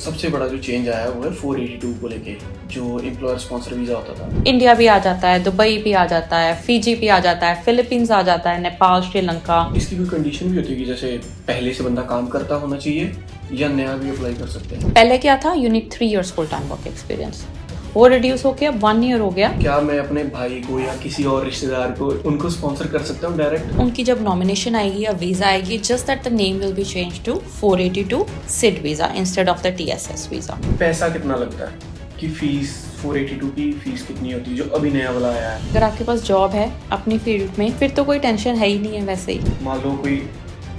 सबसे बड़ा जो चेंज आया है वो है 482 को लेके, जो एम्प्लॉयर स्पॉन्सर वीजा होता था। इंडिया भी आ जाता है, दुबई भी आ जाता है, फिजी भी आ जाता है, फिलीपींस आ जाता है, नेपाल, श्रीलंका। इसकी कोई कंडीशन भी होती है कि जैसे पहले से बंदा काम करता होना चाहिए या नया भी अप्लाई कर सकते हैं? पहले क्या था, you need 3 years full time work experience, वो रिड्यूस होके अब 1 year हो गया। क्या मैं अपने भाई को या किसी और रिश्तेदार को उनको स्पॉन्सर कर सकता हूँ डायरेक्ट? उनकी जब नॉमिनेशन आएगी या वीजा आएगी, just that the name will be change to 482 SID visa instead of the TSS visa. पैसा कितना लगता है कि फीस 482 की फीस कितनी होती है जो अभी नया वाला आया है? अगर आपके पास जॉब है अपनी फील्ड में, फिर तो कोई टेंशन है ही नहीं है। वैसे ही मान लो कोई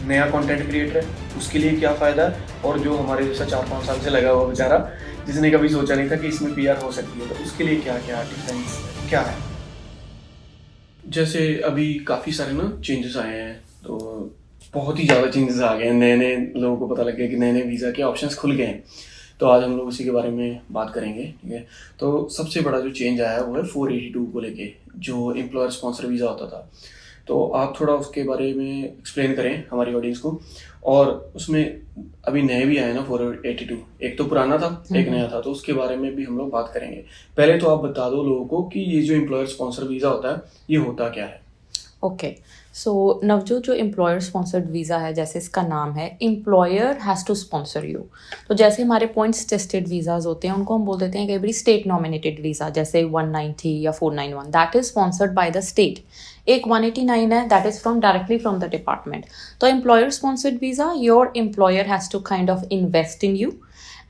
नया कंटेंट क्रिएटर है, उसके लिए क्या फ़ायदा है, और जो हमारे जैसा 4-5 साल से लगा हुआ बेचारा जिसने कभी सोचा नहीं था कि इसमें PR हो सकती है, तो उसके लिए क्या क्या डिफरेंस क्या है? जैसे अभी काफ़ी सारे ना चेंजेस आए हैं, तो बहुत ही ज़्यादा चेंजेस आ गए हैं। नए नए लोगों को पता लग गया कि नए नए वीज़ा के ऑप्शंस खुल गए हैं, तो आज हम लोग उसी के बारे में बात करेंगे। ठीक है, तो सबसे बड़ा जो चेंज आया है वो है 482 को लेके, जो एम्प्लॉयर स्पॉन्सर वीज़ा होता था। तो आप थोड़ा उसके बारे में एक्सप्लेन करें हमारी ऑडियंस को। और उसमें अभी नए भी आए ना 482, एक तो पुराना था एक नया था, तो उसके बारे में भी हम लोग बात करेंगे। पहले तो आप बता दो लोगों को कि ये जो एम्प्लॉयर स्पॉन्सर वीज़ा होता है ये होता क्या है? ओके, सो नवजोत, जो एम्प्लॉयर स्पॉन्सर्ड वीज़ा है, जैसे इसका नाम है, employer has to sponsor you. तो जैसे हमारे पॉइंट्स टेस्टेड वीज़ाज होते हैं, उनको हम बोल देते हैं कई बार स्टेट नॉमिनेटेड वीज़ा, जैसे 190 या 491, that is sponsored by the state. एक 189 है, that is from directly from the department. तो employer sponsored visa, your employer has to kind of invest in you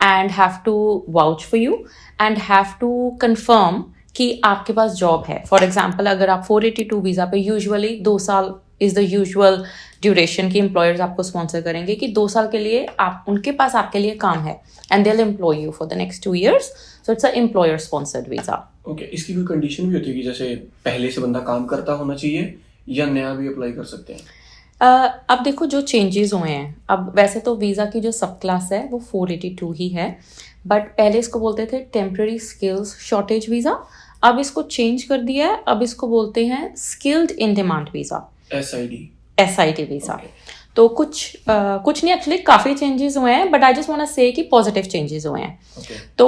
and have to vouch for you and have to confirm कि आपके पास job है। For example, अगर आप 482 visa पे, usually 2 साल is the usual duration की employers आपको स्पॉन्सर करेंगे कि 2 साल के लिए आप उनके पास आपके लिए काम है, and they will employ you for the next 2 years। So it's a employer sponsored visa. Okay, इसकी कोई कंडीशन भी होती है कि जैसे पहले से बंदा काम करता होना चाहिए या नया भी अप्लाई कर सकते हैं? अब देखो जो चेंजेस हुए हैं, अब वैसे तो वीज़ा की जो सब क्लास है वो 482 ही है, बट पहले इसको बोलते थे टेम्प्रेरी स्किल्स शॉर्टेज वीज़ा। अब इसको चेंज कर दिया है, अब इसको बोलते हैं skilled in demand visa, SID visa. तो कुछ नहीं, एक्चुअली काफ़ी चेंजेस हुए हैं, but I just want to say कि पॉजिटिव चेंजेस हुए हैं। तो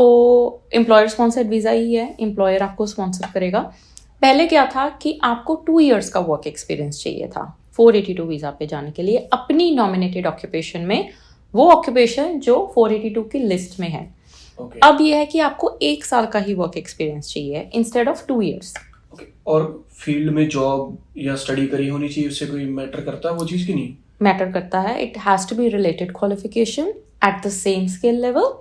एम्प्लॉयर स्पॉन्सर्ड वीज़ा ही है, एम्प्लॉयर आपको स्पॉन्सर करेगा। पहले क्या था कि आपको 2 years का वर्क एक्सपीरियंस चाहिए था 482 वीज़ा पे जाने के लिए, अपनी नॉमिनेटेड ऑक्यूपेशन में, वो ऑक्यूपेशन जो 482 की लिस्ट में है। अब यह है कि आपको 1 साल का ही वर्क एक्सपीरियंस चाहिए इंस्टेड ऑफ 2 years। और फील्ड में जॉब या स्टडी करी होनी चाहिए, उससे कोई मैटर करता है वो चीज़ की नहीं? मैटर करता है, it has to be related qualification at the same skill level,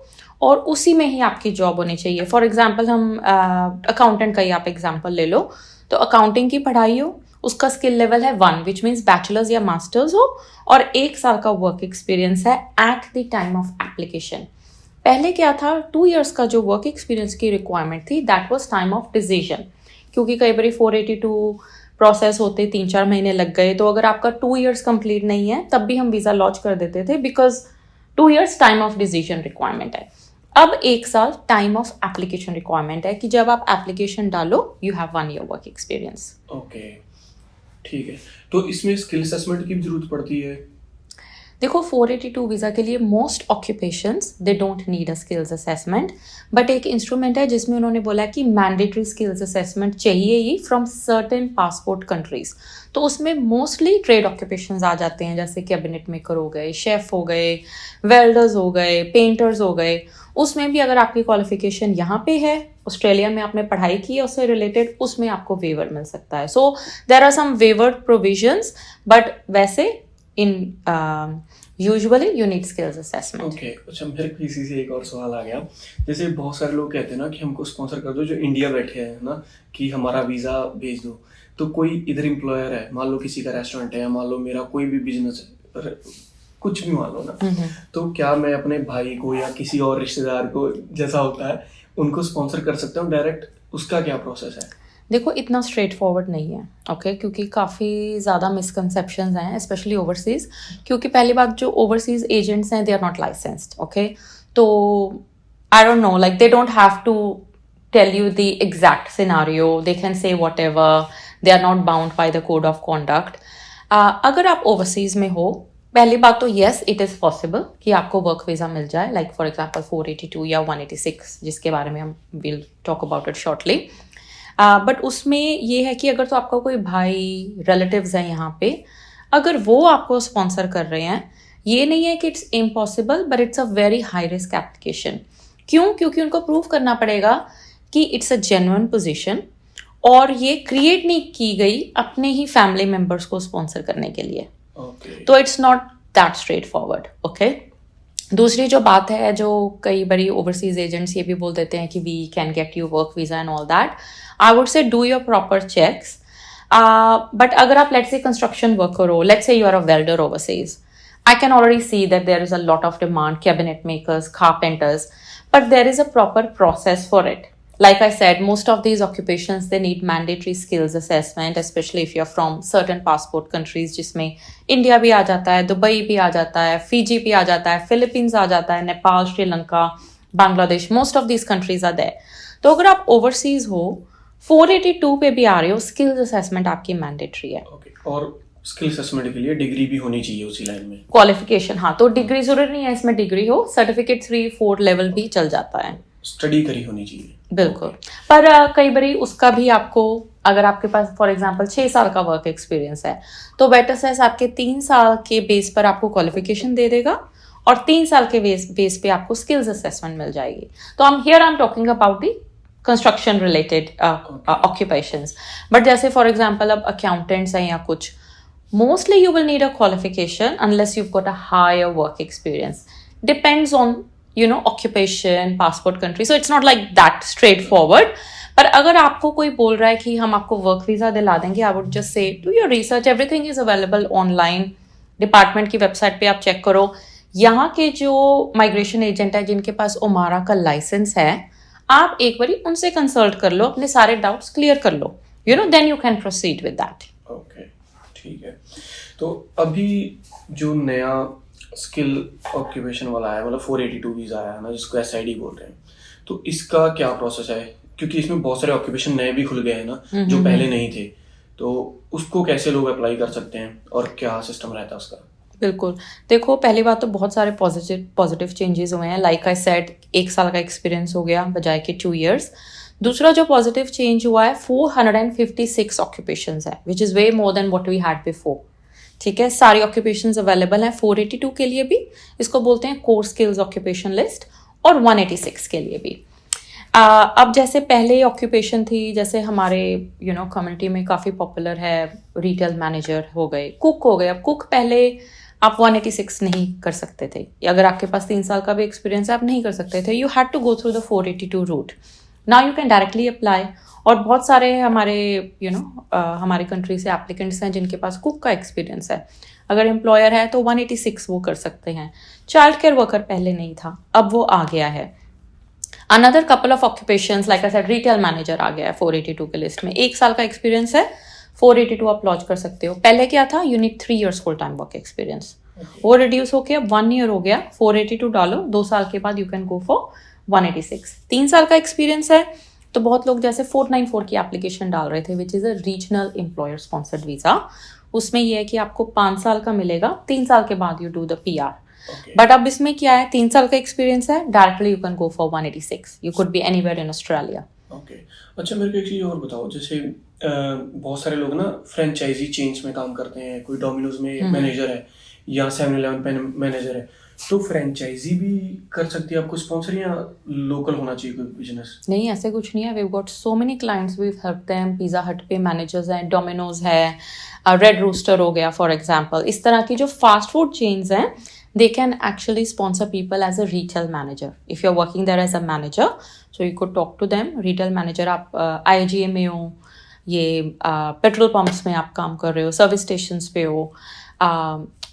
और उसी में ही आपकी जॉब होनी चाहिए। फॉर एग्जाम्पल, हम अकाउंटेंट का ही आप एग्जाम्पल ले लो, तो अकाउंटिंग की पढ़ाई हो, उसका स्किल लेवल है 1, विच मीन्स बैचलर्स या मास्टर्स हो, और 1 साल का वर्क एक्सपीरियंस है at the time of application. पहले क्या था, 2 years का जो वर्क एक्सपीरियंस की रिक्वायरमेंट थी, that was time of decision, क्योंकि कई बार 482 प्रोसेस होते 3-4 महीने लग गए, तो अगर आपका 2 years कंप्लीट नहीं है तब भी हम वीज़ा लॉन्च कर देते थे, because 2 years time of decision requirement है। अब 1 साल टाइम ऑफ एप्लीकेशन रिक्वायरमेंट है कि जब आप एप्लीकेशन डालो, you have 1 year work experience. Okay, ठीक है। तो इसमें स्किल असेसमेंट की भी जरूरत पड़ती है? देखो, 482 वीज़ा के लिए most occupations they don't need a skills assessment, but एक इंस्ट्रूमेंट है जिसमें उन्होंने बोला कि मैंडेटरी स्किल्स असेसमेंट चाहिए ही फ्रॉम सर्टेन पासपोर्ट कंट्रीज। तो उसमें मोस्टली ट्रेड ऑक्यूपेशंस आ जाते हैं, जैसे कैबिनेट मेकर हो गए, शेफ हो गए, वेल्डर्स हो गए, पेंटर्स हो गए। उसमें भी अगर आपकी क्वालिफिकेशन यहाँ पे है, ऑस्ट्रेलिया में आपने पढ़ाई की है उससे रिलेटेड, उसमें आपको वेवर मिल सकता है। So there are some waivered provisions, but वैसे in usually you need skills assessment. Okay, अच्छा, मेरे को इसी से एक और सवाल आ गया। जैसे बहुत सारे लोग कहते हैं ना कि हमको स्पॉन्सर कर दो, जो इंडिया बैठे हैं ना, कि हमारा वीज़ा भेज दो। तो कोई इधर एम्प्लॉयर है, मान लो किसी का रेस्टोरेंट है, या मान लो मेरा कोई भी बिजनेस है, कुछ भी मान लो ना, तो क्या मैं अपने भाई को या किसी और रिश्तेदार को, जैसा होता है, उनको स्पॉन्सर कर सकता हूँ डायरेक्ट? उसका क्या प्रोसेस है? देखो, इतना स्ट्रेट फॉरवर्ड नहीं है, ओके, क्योंकि काफ़ी ज़्यादा मिसकंसेप्शंस हैं, स्पेशली ओवरसीज़। क्योंकि पहली बात, जो ओवरसीज़ एजेंट्स हैं, they are not licensed, okay. तो I don't know, like they don't have to tell you the exact scenario, they can say whatever, they are not bound by the code of conduct. अगर आप overseas में हो पहली बात तो yes it is possible कि आपको work visa मिल जाए, लाइक फॉर एग्जांपल 482 या 186, जिसके बारे में हम will talk about it shortly. But उसमें ये है कि अगर तो आपका कोई भाई रिलेटिव्स हैं यहाँ पे, अगर वो आपको स्पॉन्सर कर रहे हैं, ये नहीं है कि it's impossible, but it's a very high risk application. क्यों? क्योंकि उनको प्रूव करना पड़ेगा कि इट्स अ जेन्युइन पोजीशन और ये क्रिएट नहीं की गई अपने ही फैमिली मेंबर्स को स्पॉन्सर करने के लिए। तो it's not that straight forward. Okay, दूसरी जो बात है, जो कई बड़ी ओवरसीज एजेंट्स ये भी बोल देते हैं कि we can get you work visa and all that, I would say do your proper checks. But अगर आप लेट्स से कंस्ट्रक्शन वर्क करो, let's say you are a welder overseas, I can already see that there is a lot of demand, cabinet makers, carpenters, but there is a proper process for it. Like I said, most of these occupations, they need mandatory skills assessment, especially if you're from certain passport countries, जिसमें India भी आ जाता है, Dubai भी आ जाता है, Fiji भी आ जाता है, फिलीपींस आ जाता है, Nepal, Sri Lanka, Bangladesh, most of these countries are there. तो अगर आप ओवरसीज हो, 482 पे भी आ रहे हो, स्किल्स असेसमेंट आपकी मैंडेटरी है। और स्किल असेसमेंट के लिए डिग्री भी होनी चाहिए उसी लाइन में, क्वालिफिकेशन। हाँ, तो डिग्री जरूरी नहीं है इसमें डिग्री हो, सर्टिफिकेट 3-4 लेवल भी चल जाता है, स्टडी करी होनी चाहिए। बिल्कुल। पर कई बारी उसका भी आपको, अगर आपके पास फॉर एग्जांपल 6 साल का वर्क एक्सपीरियंस है, तो बेटर सेस आपके 3 साल के बेस पर आपको क्वालिफिकेशन दे देगा और 3 साल के बेस पे आपको स्किल्स असेसमेंट मिल जाएगी। तो I am talking about the construction related occupations. But जैसे फॉर एग्जांपल अब अकाउंटेंट्स हैं या कुछ, mostly you will need a qualification unless you've got a higher work experience. Depends on, occupation, passport country. So it's not like that straightforward. पर अगर आपको कोई बोल रहा है कि हम आपको वर्क वीजा दिला देंगे, I would just say do your research. Everything is available online. Department की वेबसाइट पे आप चेक करो। यहाँ के जो माइग्रेशन एजेंट है जिनके पास ओमारा का लाइसेंस है, आप एक बारी उनसे कंसल्ट कर लो, अपने सारे डाउट्स क्लियर कर लो, then you can proceed with that. Okay. ठीक है। तो अभी जो नया स्किल ऑक्यूपेशन वाला है, मतलब 482 वीजा आया है ना, जिसको SID बोल रहे हैं, तो इसका क्या प्रोसेस है? क्योंकि इसमें बहुत सारे ऑक्यूपेशन नए भी खुल गए हैं ना, जो पहले नहीं थे, तो उसको कैसे लोग अप्लाई कर सकते हैं और क्या सिस्टम रहता है उसका? बिल्कुल, देखो पहली बात तो बहुत सारे पॉजिटिव चेंजेस हुए हैं। लाइक आई सेड, 1 साल का एक्सपीरियंस हो गया बजाय के 2 years। दूसरा जो पॉजिटिव चेंज हुआ है, 456 ऑक्यूपेशंस है, which is way more than what we had before. ठीक है, सारी ऑक्यूपेशंस अवेलेबल हैं 482 के लिए भी, इसको बोलते हैं कोर स्किल्स ऑक्यूपेशन लिस्ट, और 186 के लिए भी। अब जैसे पहले ऑक्यूपेशन थी, जैसे हमारे कम्युनिटी में काफ़ी पॉपुलर है, रिटेल मैनेजर हो गए, कुक हो गए। अब कुक पहले आप 186 नहीं कर सकते थे, अगर आपके पास 3 साल का भी एक्सपीरियंस है आप नहीं कर सकते थे, you had to go through the 482 route. Now you can directly apply. और बहुत सारे हमारे हमारे कंट्री से एप्लीकेंट्स हैं जिनके पास कुक का एक्सपीरियंस है, अगर एम्प्लॉयर है तो 186 वो कर सकते हैं। चाइल्ड केयर वर्कर पहले नहीं था, अब वो आ गया है। Another couple of occupations, like I said, retail manager आ गया है 482 के लिस्ट में। 1 साल का एक्सपीरियंस है, 482 आप लॉन्च कर सकते हो। पहले क्या था, you need 3 years full time work experience, वो रिड्यूस होके अब 1 year हो गया। 482 डालो, 2 साल के बाद यू कैन गो फॉर 186। 3 साल का एक्सपीरियंस है तो बहुत लोग जैसे 494 की एप्लीकेशन डाल रहे थे, which is a regional employer sponsored visa. उसमें यह है कि आपको 5 साल का मिलेगा, 3 साल के बाद you do the PR। But अब इसमें क्या है, 3 साल का एक्सपीरियंस है, directly you can go for 186। You could be anywhere in Australia. Okay, अच्छा मेरे को एक चीज़ और बताओ, जैसे बहुत सारे लोग ना फ्रेंचाइजी चेन्स में काम करते हैं, कोई डोमिनोज में मैनेजर है या 7-Eleven मैनेजर है, तो फ्रेंचाइजी भी कर सकती है आपको स्पॉन्सर, या लोकल होना चाहिए कोई बिजनेस? नहीं, ऐसे कुछ नहीं है। We got so many clients, we help them. Pizza Hut पे मैनेजर्स हैं, डोमिनोज है, रेड रूस्टर हो गया फॉर एग्जांपल। इस तरह की जो फास्ट फूड चेन्स हैं, they can actually sponsor people as a retail manager. If you're working there as a manager, so you could talk to them. Retail manager, आप IGA में हो, ये पेट्रोल पंप्स में आप काम कर रहे हो, सर्विस स्टेशंस पे हो,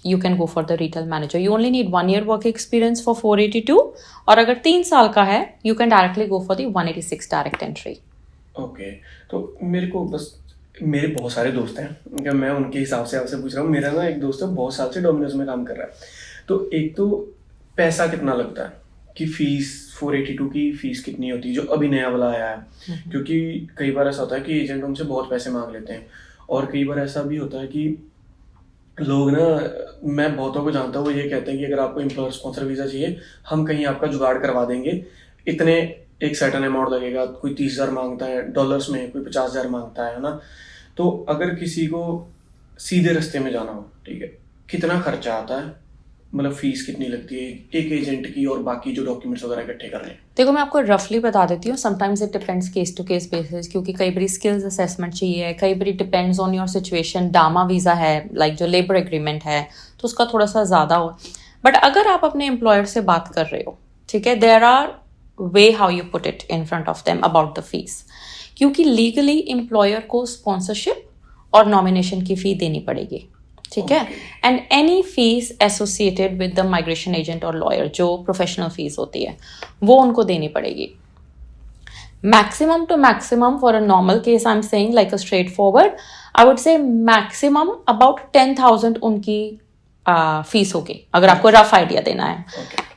you can go for the retail manager. You only need 1 year work experience for 482, और अगर 3 साल का है, you can directly go for the 186 direct entry. Okay, तो मेरे को बस, मेरे बहुत सारे दोस्त हैं, मैं उनके हिसाब से आपसे पूछ रहा हूँ। मेरा ना एक दोस्त है, बहुत साल से डोमिनोज में काम कर रहा है। तो एक तो पैसा कितना लगता है, कि फीस 482 की फीस कितनी होती है जो अभी नया वाला आया है? क्योंकि कई बार ऐसा होता है कि एजेंट उनसे बहुत पैसे मांग लेते हैं, और कई बार ऐसा भी होता है कि लोग ना, मैं बहुतों को जानता हूँ, वो ये कहते हैं कि अगर आपको एम्प्लॉयर स्पॉन्सर वीज़ा चाहिए, हम कहीं आपका जुगाड़ करवा देंगे, इतने एक सर्टेन अमाउंट लगेगा, कोई 30,000 मांगता है डॉलर्स में, कोई 50,000 मांगता है ना। तो अगर किसी को सीधे रास्ते में जाना हो, ठीक है, कितना खर्चा आता है, मतलब फीस कितनी लगती है एक एजेंट की, और बाकी जो डॉक्यूमेंट्स वगैरह इकट्ठे करने हैं? देखो मैं आपको रफली बता देती हूँ, sometimes it depends case to case basis, क्योंकि कई बार स्किल्स असेसमेंट चाहिए, कई बार depends on your situation, DAMA visa है लाइक जो लेबर एग्रीमेंट है तो उसका थोड़ा सा ज़्यादा हो। बट अगर आप अपने एम्प्लॉयर से बात कर रहे हो, ठीक है, there are way how you put it in front of them about the fees, क्योंकि लीगली एम्प्लॉयर को स्पॉन्सरशिप और नॉमिनेशन की फ़ी देनी पड़ेगी, ठीक है, and any fees associated with the migration agent और लॉयर, जो प्रोफेशनल फीस होती है वो उनको देनी पड़ेगी। Maximum to maximum for a normal case I am saying like a straightforward, I would say maximum about 10,000 उनकी फीस होगी, अगर आपको रफ आइडिया देना है।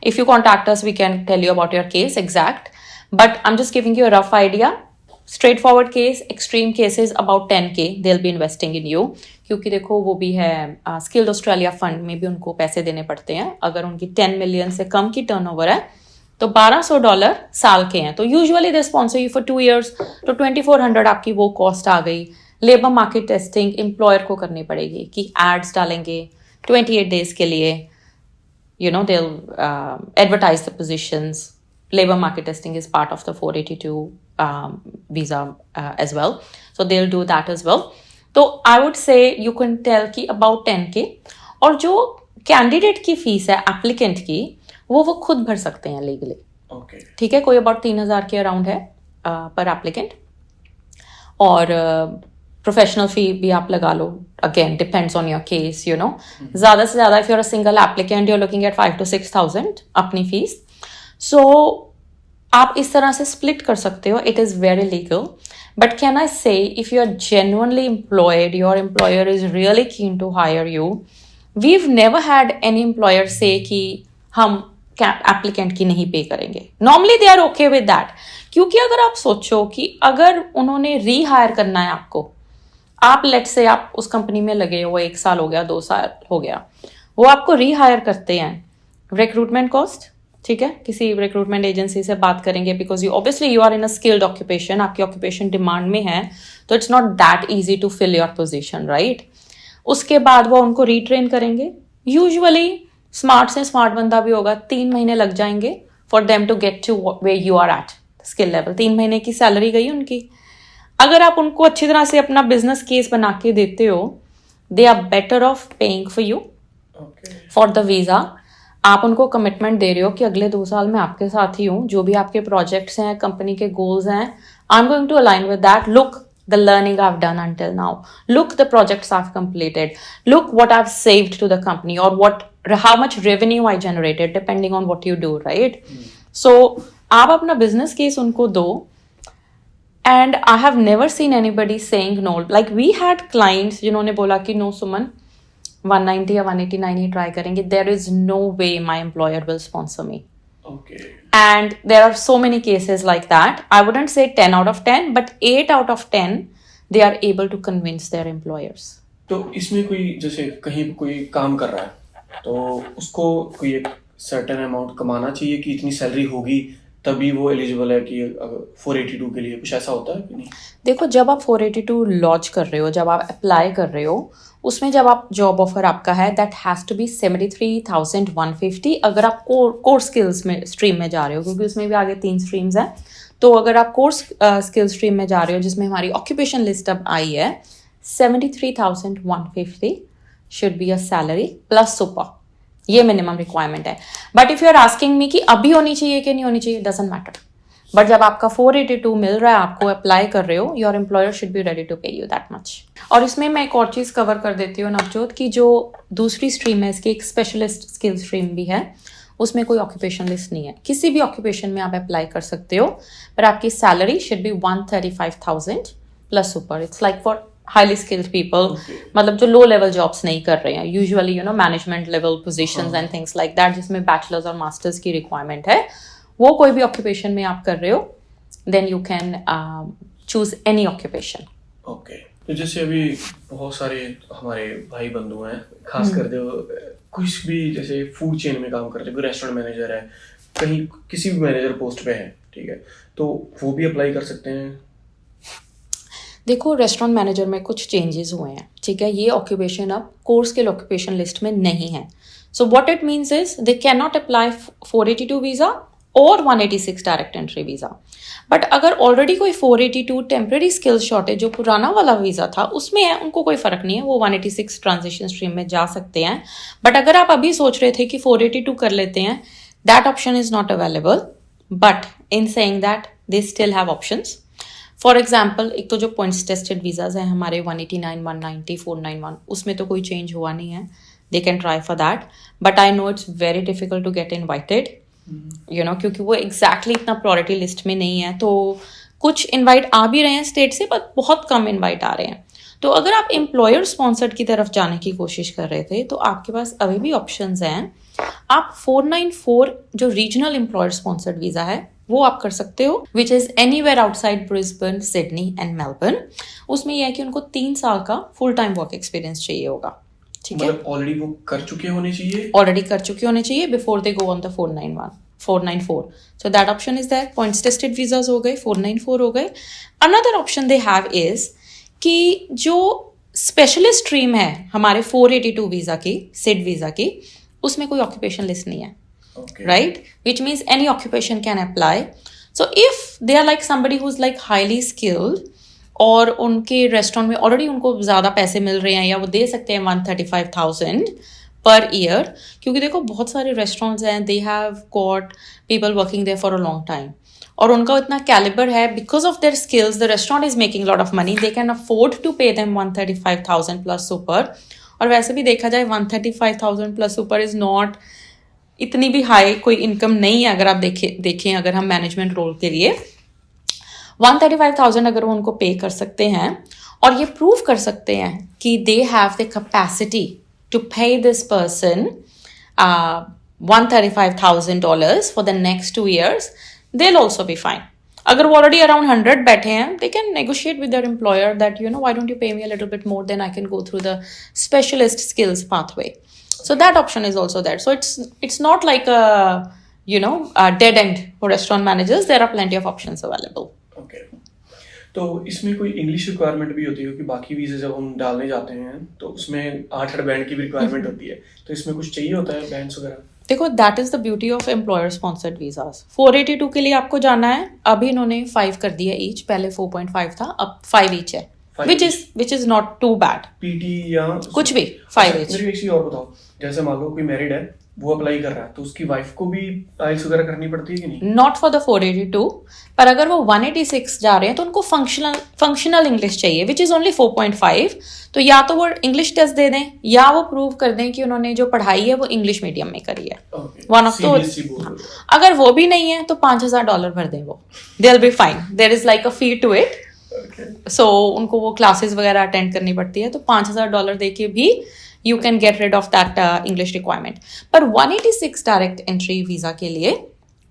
If you contact us we can tell you about your case exact, but I am just giving you a rough idea. Straightforward case, extreme cases about 10K they will be investing in you, क्योंकि देखो वो भी है skilled Australia fund में भी उनको पैसे देने पड़ते हैं। अगर उनकी 10 मिलियन से कम की टर्नओवर है तो $1,200 साल के हैं, तो usually they sponsor you for 2 years, तो 2,400 आपकी वो कॉस्ट आ गई। लेबर मार्केट टेस्टिंग एम्प्लॉयर को करनी पड़ेगी कि एड्स डालेंगे 28 डेज के लिए, you know, they'll advertise the positions. Labor market testing is part of the 482 visa as well, so they'll do that as well. So I would say you can tell कि about 10K, और जो candidate की fees है applicant की वो खुद भर सकते हैं लीगली, ठीक है, कोई अबाउट 3,000 के अराउंड है पर एप्लीकेंट, और प्रोफेशनल फी भी आप लगा लो, again depends on your case, you know, ज़्यादा से ज़्यादा if you are a single applicant you are looking at 5,000 to 6,000 अपनी फीस। सो आप इस तरह से स्प्लिट कर सकते हो, it is very legal, but can I say if you are genuinely employed, your employer is really keen to hire you, we've never had any employer से कि हम एप्लीकेंट की नहीं पे करेंगे। Normally they are okay with that, क्योंकि अगर आप सोचो कि अगर उन्होंने रीहायर करना है आपको, आप लेट से आप उस कंपनी में लगे हो 1 साल हो गया, 2 साल हो गया, वो आपको रीहायर करते हैं, रिक्रूटमेंट कॉस्ट, ठीक है, किसी रिक्रूटमेंट एजेंसी से बात करेंगे, because you obviously you are in a skilled occupation, आपकी ऑक्यूपेशन डिमांड में है, तो it's not that easy to fill your position, right. उसके बाद वो उनको रीट्रेन करेंगे, यूजुअली स्मार्ट से स्मार्ट बंदा भी होगा, 3 महीने लग जाएंगे for them to get to way you are at skill level. 3 महीने की सैलरी गई उनकी। अगर आप उनको अच्छी तरह से अपना बिजनेस केस बना के देते हो, they are better off paying for you for the visa. आप उनको कमिटमेंट दे रहे हो कि अगले 2 साल मैं आपके साथ ही हूँ, जो भी आपके प्रोजेक्ट्स हैं, कंपनी के गोल्स हैं, I am going to align with that. Look the learning I've done until now, look the projects I've completed, look what I've saved to the company, or how much revenue I generated, depending on what you do, right? So आप अपना business case उनको दो, and I have never seen anybody saying no. Like we had clients जिन्होंने बोला कि no सुमन 190 या 189 ही try करेंगे, there is no way my employer will sponsor me. Okay. And there are so many cases like that. I wouldn't say 10 out of 10, but 8 out of 10 they are able to convince their employers. तो इसमें कोई जैसे कहीं कोई काम कर रहा है तो उसको कोई एक सर्टेन अमाउंट कमाना चाहिए कि इतनी सैलरी होगी तभी वो एलिजिबल है कि 482 के लिए, कुछ ऐसा होता है कि नहीं? देखो जब आप 482 लॉन्च कर रहे हो, जब आप अप्लाई कर रहे हो, उसमें जब आप जॉब ऑफर आपका है दैट हैज़ टू बी 73,150। अगर आप कोर्स स्किल्स में स्ट्रीम में जा रहे हो, क्योंकि उसमें भी आगे 3 स्ट्रीम्स हैं, तो अगर आप कोर्स स्किल स्ट्रीम में जा रहे हो जिसमें हमारी ऑक्यूपेशन लिस्ट अब आई है, 73,150 should be a salary plus super, ये मिनिमम रिक्वायरमेंट है। But if you are asking me कि अभी होनी चाहिए कि नहीं होनी चाहिए, डजंट मैटर। बट जब आपका 482 मिल रहा है, आपको अप्लाई कर रहे हो, your employer should be ready to pay you that much. और इसमें मैं एक और चीज़ कवर कर देती हूँ नवजोत, की जो दूसरी स्ट्रीम है इसकी, एक स्पेशलिस्ट स्किल स्ट्रीम भी है, उसमें कोई ऑक्यूपेशन लिस्ट नहीं है। किसी भी ऑक्यूपेशन में आप अप्लाई कर सकते हो, पर आपकी salary should be 135,000 plus super. It's like for highly skilled people, मतलब जो लो लेवल जॉब्स नहीं कर रहे हैं, usually you know management level positions and things like that, जिसमें बैचलर्स और मास्टर्स की रिक्वायरमेंट है, वो कोई भी ऑक्यूपेशन में आप कर रहे हो, then you can choose any occupation. Okay. तो जैसे अभी बहुत सारे हमारे भाई बंधु हैं, खासकर जो कुछ भी जैसे फूड चेन में काम करते हैं, कोई रेस्टोरेंट मैनेजर है, कहीं किसी भी मैनेजर पोस्ट पे है, ठीक है, तो वो भी अप्लाई कर सकते हैं? देखो रेस्टोरेंट मैनेजर में कुछ चेंजेस हुए हैं, ठीक है, ये ऑक्यूपेशन अब कोर स्किल ऑक्यूपेशन लिस्ट में नहीं है. So what it means is they can not apply 482 visa और 186 डायरेक्ट एंट्री वीजा. बट अगर ऑलरेडी कोई 482 टेम्परेरी स्किल शॉर्टेज जो पुराना वाला वीजा था उसमें है, उनको कोई फर्क नहीं है, वो 186 ट्रांजिशन स्ट्रीम में जा सकते हैं. बट अगर आप अभी सोच रहे थे कि 482 कर लेते हैं, that option is not available. But in saying that they still have options. For example, एक तो जो पॉइंट्स टेस्टेड वीजाज हैं हमारे 189, 190, 491, उसमें तो कोई चेंज हुआ नहीं है. They can try for that. But I know it's very difficult to get invited, you know, क्योंकि वो एग्जैक्टली इतना प्रायोरिटी लिस्ट में नहीं है. तो कुछ इनवाइट आ भी रहे हैं स्टेट से, बट बहुत कम इनवाइट आ रहे हैं. तो अगर आप एम्प्लॉयर स्पॉन्सर्ड की तरफ जाने की कोशिश कर रहे थे तो आपके पास अभी भी ऑप्शंस हैं. आप 494 जो रीजनल एम्प्लॉयर स्पॉन्सर्ड वीजा है वो आप कर सकते हो, which is anywhere outside Brisbane, Sydney and Melbourne. उसमें यह है कि उनको 3 साल का फुल टाइम वर्क एक्सपीरियंस चाहिए होगा. ठीक है, मतलब ऑलरेडी वो कर चुके होने चाहिए, ऑलरेडी कर चुके होने चाहिए before they go on the 494. So that option is there. Points tested visas हो गए, 494 हो गए. Another option they have is कि जो स्पेशलिस्ट स्ट्रीम है हमारे 482 वीजा की, सिड वीजा की, उसमें कोई ऑक्यूपेशन लिस्ट नहीं है. okay. Right? Which means any occupation can apply. So if they are like somebody who's like highly skilled और उनके रेस्टोरेंट में ऑलरेडी उनको ज़्यादा पैसे मिल रहे हैं या वो दे सकते हैं 135,000 पर ईयर, क्योंकि देखो बहुत सारे रेस्टोरेंट्स हैं, they have got people working there for a long time और उनका इतना कैलिबर है, because of their skills the restaurant is making lot of money, they can afford to pay them 135,000 plus super. और वैसे भी देखा जाए 135,000 प्लस सुपर इज नॉट इतनी भी हाई कोई इनकम नहीं है. अगर आप देखें अगर हम मैनेजमेंट रोल के लिए 135,000 अगर वो उनको पे कर सकते हैं और ये प्रूव कर सकते हैं कि they have the capacity to pay this person $135,000 for the next 2 years, they'll also be fine. अगर वो already around 100 बैठे हैं, they can negotiate with their employer that, you know, why don't you pay me a little bit more, then I can go through the specialist skills pathway. So that option is also there. So it's not like a, you know, a dead end for restaurant managers. There are plenty of options available. Okay. तो इसमें कोई English requirement भी होती है, क्योंकि बाकी वीज़े जब हम डालने जाते हैं तो उसमें 8 बैंड की भी रिक्वायरमेंट होती है, तो इसमें कुछ चाहिए होता है बैंड्स वगैरह? देखो that is the beauty of employer sponsored visas. 482 के लिए आपको जाना है, अभी इन्होंने 5 कर दिया ईच, पहले 4.5 था, अब 5 ईच है, which is not too bad. PT या कुछ भी 5 ईच. मेरी एक चीज और बताओ, जैसे मान लो कोई मैरिड है, वो अप्लाई कर रहा है, तो उसकी वाइफ को भी आइल्स वगैरह करनी पड़ती है कि नहीं? नॉट फॉर द 482, पर अगर वो 186 जा रहे हैं तो उनको फंक्शनल इंग्लिश चाहिए, विच इज ओनली 4.5. तो या तो वो इंग्लिश टेस्ट दे दें या वो प्रूव कर दें कि उन्होंने जो पढ़ाई है वो इंग्लिश मीडियम में करी है. वन ऑफ तो अगर वो भी नहीं है तो $5,000 भर दें, वो they will be fine. There is like a fee to it. So उनको वो क्लासेस वगैरह अटेंड करनी पड़ती है, तो $5,000 दे के भी you can get rid of that English requirement. पर 186 direct entry visa के लिए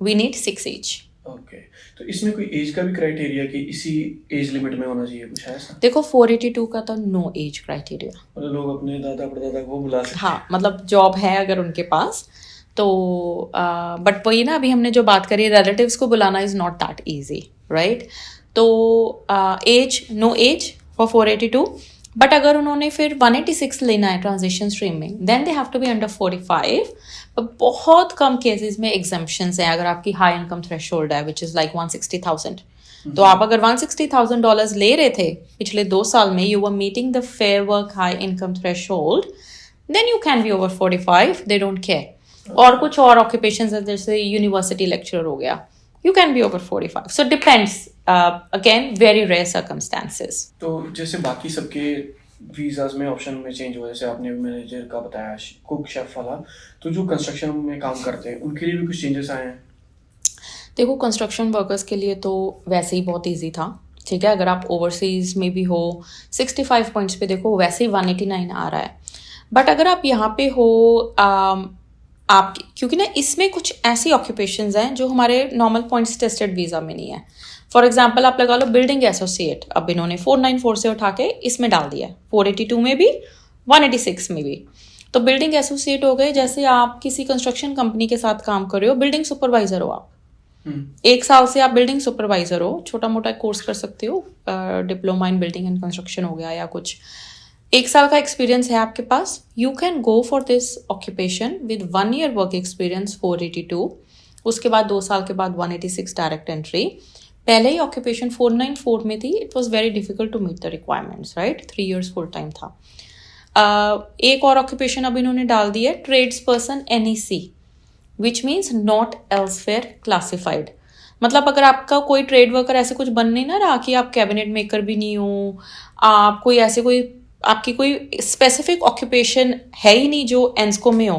we need 6 age. Okay. तो इसमें कोई एज का भी क्राइटेरिया कि इसी एज लिमिट में होना चाहिए, कुछ है ऐसा? देखो 482 का तो नो एज क्राइटेरिया, मतलब लोग अपने दादा परदादा को बुला सकते हैं. हाँ, मतलब जॉब है अगर उनके पास तो बट वही ना, अभी हमने जो बात करी रिलेटिव्स को बुलाना is not that easy, right? तो age, no age for 482. But अगर उन्होंने फिर 186 लेना है ट्रांजिशन स्ट्रीम में, then they have to be under 45. बहुत कम केसेस में एग्जम्पशंस हैं अगर आपकी हाई इनकम थ्रेशोल्ड है, विच इज लाइक 160,000. तो आप अगर $160,000 ले रहे थे पिछले 2 साल में, you were meeting the fair work high income threshold, then you can be over 45. They don't care. और कुछ और ऑक्यूपेशंस है जैसे यूनिवर्सिटी लेक्चरर हो गया, you can be over 45. So depends, again very rare circumstances. तो जैसे बाकी सबके वीजाज में ऑप्शन में चेंज हुआ, जैसे आपने मैनेजर का बताया, कुक शेफ वाला, तो जो कंस्ट्रक्शन में काम करते हैं उनके लिए भी कुछ चेंजेस आए हैं? देखो कंस्ट्रक्शन वर्कर्स के लिए तो वैसे ही बहुत ईजी था, ठीक है. अगर आप ओवरसीज में भी हो 65 पॉइंट्स पे देखो वैसे ही 189 आ रहा है. बट अगर आप यहाँ पे हो आप, क्योंकि ना इसमें कुछ ऐसी ऑक्यूपेशंस हैं जो हमारे नॉर्मल पॉइंट्स टेस्टेड वीज़ा में नहीं है. फॉर एग्जाम्पल आप लगा लो बिल्डिंग एसोसिएट, अब इन्होंने 494 से उठा के इसमें डाल दिया है, 482 में भी 186 में भी. तो बिल्डिंग एसोसिएट हो गए. जैसे आप किसी कंस्ट्रक्शन कंपनी के साथ काम कर रहे हो, बिल्डिंग सुपरवाइजर हो आप, 1 साल से आप बिल्डिंग सुपरवाइजर हो, छोटा मोटा कोर्स कर सकते हो, diploma in building and construction हो गया या कुछ, 1 साल का एक्सपीरियंस है आपके पास, you can go for this occupation with 1 year work experience 482. उसके बाद 2 साल के बाद 186 डायरेक्ट एंट्री. पहले ही ऑक्यूपेशन 494 में थी, it was very difficult to meet the requirements, right. 3 years full time था. एक और ऑक्यूपेशन अब इन्होंने डाल दी है, trades person NEC, which means not elsewhere classified. मतलब अगर आपका कोई ट्रेड वर्कर ऐसे कुछ बन नहीं ना रहा कि आप कैबिनेट मेकर भी नहीं हो, आप कोई ऐसे कोई आपकी कोई स्पेसिफिक ऑक्यूपेशन है ही नहीं जो एंस्को में हो,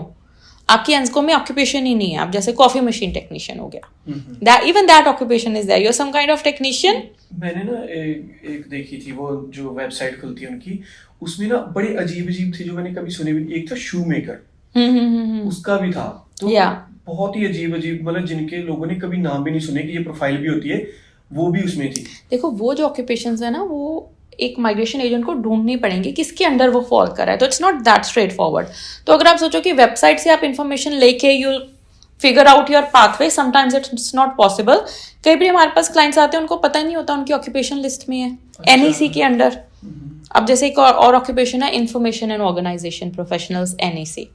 आपकी एंस्को में ऑक्यूपेशन ही नहीं है, आप जैसे कॉफी मशीन टेक्नीशियन हो गया, that even that occupation is there, you are some kind of technician. मैंने ना एक देखी थी वो जो वेबसाइट खुलती है उनकी, उसमें ना बड़ी अजीब अजीब थी जो मैंने कभी सुनी भी. एक था शू मेकर, उसका भी था. तो बहुत ही अजीब अजीब, मतलब जिनके लोगों ने कभी नाम भी नहीं सुने कि ये प्रोफाइल भी होती है, वो भी उसमें थी. देखो वो जो ऑक्यूपेशंस है ना, वो एक माइग्रेशन एजेंट को ढूंढनी पड़ेंगी किसके अंडर वो फॉल कर रहा है. तो it's not that straight forward. तो अगर आप सोचो कि वेबसाइट से आप इन्फॉर्मेशन लेके you figure out your pathway, sometimes it's not possible. कई बार हमारे पास क्लाइंट्स आते हैं, उनको पता ही नहीं होता उनकी ऑक्यूपेशन लिस्ट में है NEC के अंडर. अब जैसे एक और ऑक्यूपेशन है, information and organisation professionals NEC.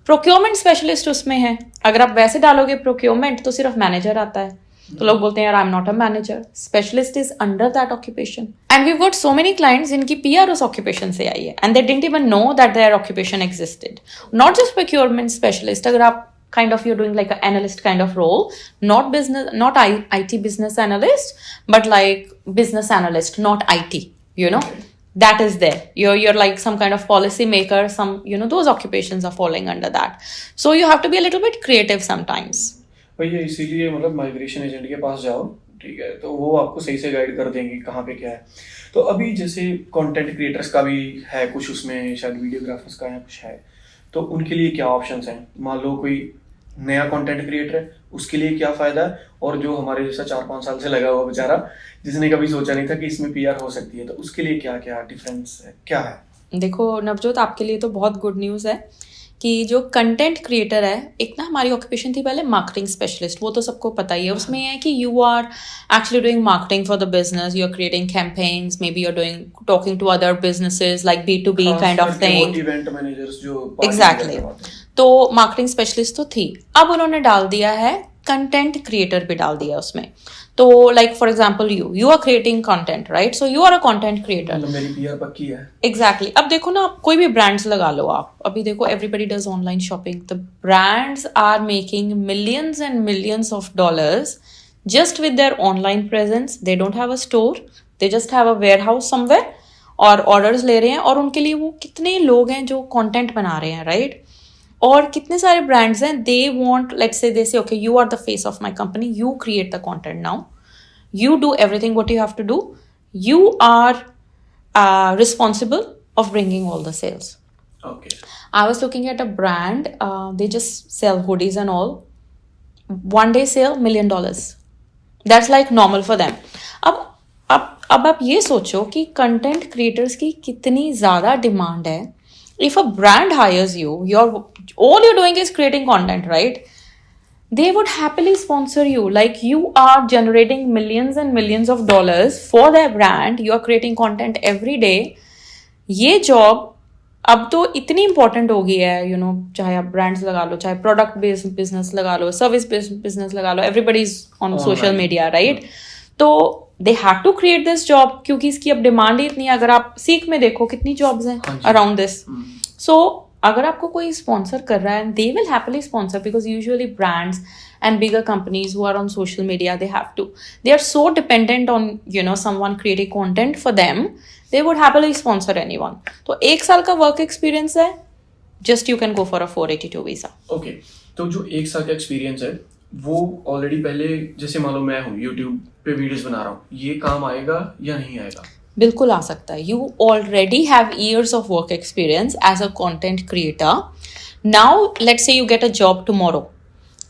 Procurement specialist उसमें है. अगर आप वैसे डालोगे प्रोक्योरमेंट तो सिर्फ मैनेजर आता है, तो लोग बोलते हैं यार I am not a manager. Specialist is under that occupation. And we got so many clients जिनकी PR उस ऑक्यूपेशन से आई है and they didn't even know that their occupation existed. Not just procurement specialist, अगर आप kind of you're doing like an analyst kind of role, not business, not IT business analyst, but like business analyst, not IT, you know. That is there. You're like some kind of policy maker, some, you know, those occupations are falling under that. So you have to be a little bit creative sometimes. भैया इसीलिए मतलब migration agent के पास जाओ, ठीक है, तो वो आपको सही से गाइड कर देंगे कहाँ पे क्या है. तो अभी जैसे कंटेंट क्रिएटर्स का भी है कुछ उसमें, शायद वीडियोग्राफर्स का है कुछ है, तो उनके लिए क्या ऑप्शंस हैं. मान लो कोई नया कंटेंट क्रिएटर है, उसके लिए क्या फायदा है, और जो हमारे जैसा 4-5 साल से लगा हुआ बेचारा जिसने कभी सोचा नहीं था कि इसमें PR हो सकती है, तो उसके लिए क्या क्या डिफरेंस है, क्या है. देखो नवजोत, आपके लिए तो बहुत गुड न्यूज़ है कि जो कंटेंट क्रिएटर है, एक ना हमारी ऑक्यूपेशन थी पहले मार्केटिंग स्पेशलिस्ट, वो तो सबको पता ही है. उसमें है कि you are actually doing marketing for the business, you are creating campaigns, maybe you are doing talking to other businesses like B2B kind of thing. Event managers जो एग्जैक्टली. तो मार्केटिंग स्पेशलिस्ट तो थी. अब उन्होंने डाल दिया है content creator भी डाल दिया उसमें. तो like for example you are creating content, right. So you are a content creator. मेरी PR पक्की है. एग्जैक्टली. अब देखो ना, आप कोई भी ब्रांड्स लगा लो आप, अभी देखो everybody does online shopping. The brands are making millions and millions of dollars just with their online presence. They don't have a store, they just have a warehouse somewhere और orders ले रहे हैं. और उनके लिए वो कितने लोग हैं जो कंटेंट बना रहे हैं, राइट. और कितने सारे ब्रांड्स हैं, they want, let's say they say okay you are the face of my company, you create the content now, you do everything what you have to do, you are responsible of bringing all the sales. Okay. I was looking at a brand, they just sell hoodies and all. One day sale $1 million. That's like normal for them. अब आप ये सोचो कि content creators की कितनी ज़्यादा demand है. If a brand hires you, all you're doing is creating content, right? They would happily sponsor you. Like you are generating millions and millions of dollars for their brand. You are creating content every day. ये job अब तो इतनी important हो गई है, you no, चाहे आप brands लगा लो, चाहे प्रोडक्ट बेस्ड बिजनेस लगा लो, सर्विस बेस्ड बिजनेस लगा लो, everybody is on social media, right. तो they have to create this job क्योंकि इसकी अब डिमांड ही इतनी है. अगर आप सीख में देखो कितनी जॉब्स हैं अराउंड दिस. सो अगर आपको कोई स्पॉन्सर कर रहा है, they will happily sponsor because usually brands and bigger companies who are on social media, they are so dependent on, you know, someone creating content for them, they would happily sponsor anyone. तो 1 साल का work experience है, just you can go for a 482 visa. Okay. तो जो 1 साल का experience है वो ऑलरेडी पहले, जैसे मान लो मैं हूँ यूट्यूब पे वीडियोस बना रहा हूँ, ये काम आएगा या नहीं आएगा? बिल्कुल आ सकता है. You already have years of work experience as a content creator. Now let's say you get a job tomorrow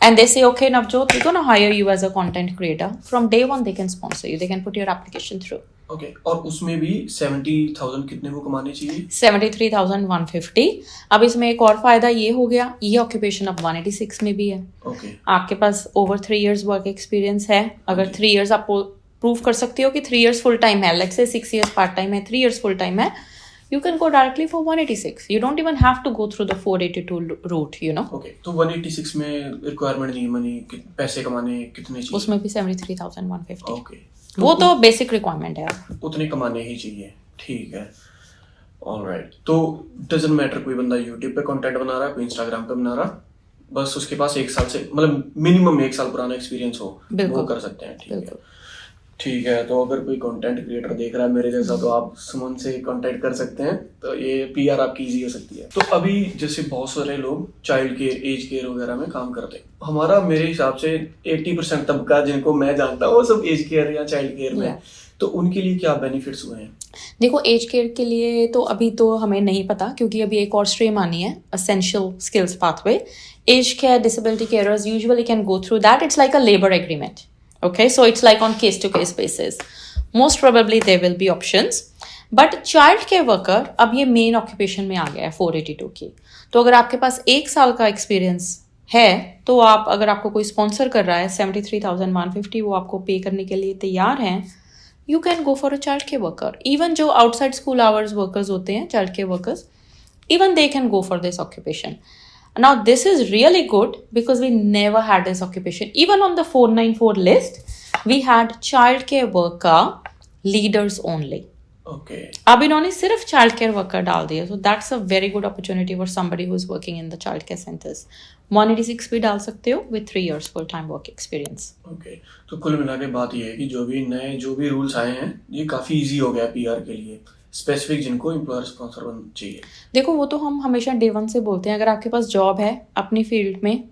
and they say, okay Navjot, we're going to hire you as a content creator. From day one they can sponsor you, they can put your application through. Okay, और उसमें भी 70,000 कितने को कमाने चाहिए? 73,150. अब इसमें एक और फायदा ये हो गया, ये ऑक्यूपेशन अब 186 में भी है. ओके, आपके पास ओवर 3 years वर्क एक्सपीरियंस है. अगर 3 years आप प्रूव कर सकते हो कि 3 years फुल टाइम है, let's say 6 years part time है, 3 years फुल टाइम है, you can go directly for 186. You don't even have to go through the 482 route, you know. Okay, तो 186 में रिक्वायरमेंट नहीं मनी, पैसे कमाने कितने चाहिए? उसमें भी 73,150. ओके, वो तो बेसिक रिक्वायरमेंट है. उतने कमाने ही चाहिए, ठीक है, ऑलराइट. तो डजंट मैटर कोई बंदा यूट्यूब पे कंटेंट बना रहा है, कोई इंस्टाग्राम पे बना रहा, बस उसके पास 1 साल से मतलब मिनिमम 1 साल पुराना एक्सपीरियंस हो, वो कर सकते हैं. ठीक है, ठीक है. तो अगर कोई कंटेंट क्रिएटर देख रहा है मेरे जैसा, तो आप सुमन से कांटेक्ट कर सकते हैं, तो ये पीआर आपकी इजी हो सकती है. तो अभी जैसे बहुत सारे लोग चाइल्ड केयर, एज केयर वगैरह में काम करते हैं. हमारा मेरे हिसाब से 80% तबका जिनको मैं जानता हूँ वो सब एज केयर या चाइल्ड केयर में. तो उनके लिए क्या बेनिफिट्स हुए हैं? देखो एज केयर के लिए तो अभी तो हमें नहीं पता, क्योंकि अभी एक और स्ट्रीम आनी है, essential skills pathway. Age care disability cares usually can go through that. It's like a labour agreement. Okay, so it's like on case to case basis. Most probably there will be options. But child care worker अब ये main occupation में आ गया है 482 की. तो अगर आपके पास 1 साल का एक्सपीरियंस है, तो आप अगर आपको कोई स्पॉन्सर कर रहा है 73,150 वो आपको पे करने के लिए तैयार हैं, you can go for a child care worker. Even जो आउटसाइड स्कूल आवर्स वर्कर्स होते हैं, child care workers, even they can go for this occupation. Now this is really good because we never had this occupation. Even on the 494 list, we had child care worker leaders only. Okay. अब इन्होंने सिर्फ child care worker डाल दिया. So that's a very good opportunity for somebody who is working in the child care centers. 186 भी डाल सकते हो with 3 years full time work experience. Okay. तो कुल मिला के बात ये है कि जो भी रूल्स आए हैं, ये काफी इजी हो गया पीआर के लिए, स्पेसिफिक जिनको एम्प्लॉयर स्पॉन्सर बनना चाहिए. देखो वो तो हम हमेशा डे 1 से बोलते हैं, अगर आपके पास जॉब है अपनी फील्ड में,